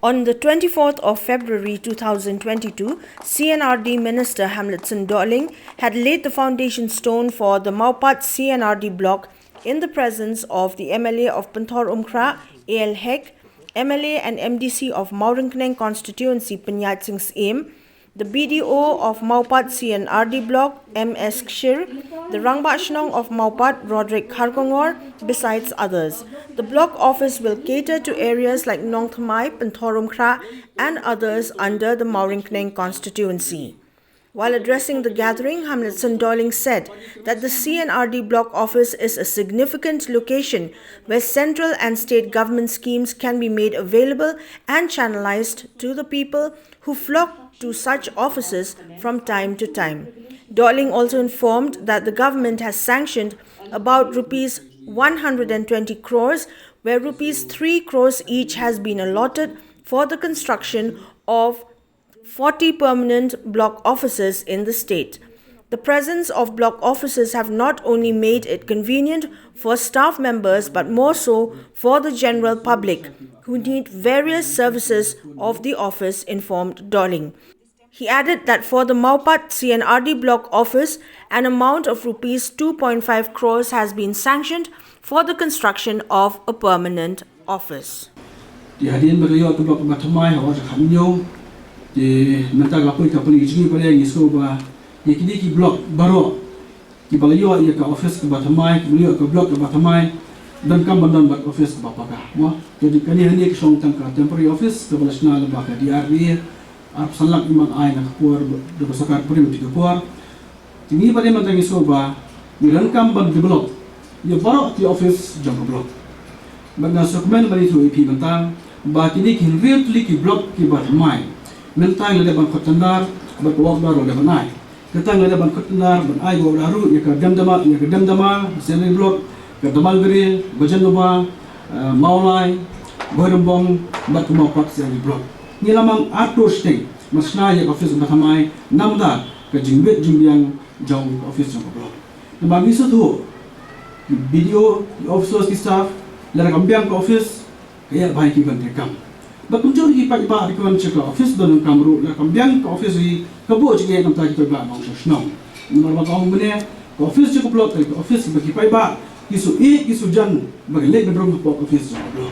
On the 24th of February 2022, C&RD Minister Hamletson Dorling had laid the foundation stone for the Mawpat C&RD block in the presence of the MLA of Penthor Umkhra, A.L. Hek, MLA and MDC of PYNSHNGAIN constituency SYIEM, the BDO of Mawpat C&RD block, M.S. Kshir, the Rangbachnong of Mawpat, Roderick Kharkongor, besides others. The block office will cater to areas like Nong Thamai, Penthor Umkhra and others under the PYNSHNGAIN constituency. While addressing the gathering, Hamletson Dorling said that the C&RD block office is a significant location where central and state government schemes can be made available and channelized to the people who flock to such offices from time to time. Dorling also informed that the government has sanctioned about rupees 120 crores, where rupees 3 crores each has been allotted for the construction of 40 permanent block offices in the state. The presence of block offices have not only made it convenient for staff members but more so for the general public who need various services of the office, informed Dorling. He added that for the Mawpat C&RD block office, an amount of rupees 2.5 crores has been sanctioned for the construction of a permanent office. Di mentang apa kapal ijmi pada yang isu bah yakini ki blok baru ki balayo ia ka office ke batamai beliau ke blok ke batamai dan kam bandan bat office ke bapaka mo jadi kani hani ke song tang ka temporary office ke national baka DRB arp salak imang ai na kuar de basakar puri ke kuar tini pada mentang isu bah milan kam ban develop ia baru ti office jang blok bangga dokumen bari tu IP mentang bah kini ki really ki blok ki batamai mentang le ban khotandar ba ko wak daru le banai ketang le ban khotandar ban ai go daru ya ka damdama sene blok ka damal gari bajanova maulai borumbong ba ko Mawpat sene blok ni lamang ato sting masna ya office bahamai namda ka jingbet jumbiang jong office jong blok na bagi so tu video officers ki staff la kambiang ko office kaya bai ki ban rekam Bakunjur ipa-ipa rikuan cakap office dan kamru la kambiang ke office i kabo jige nam ta kita ba mong shnong nomor ba kong mene ke office cukup lot ke office bagi ipa-ipa kisu jan bagi le bedroom po office jong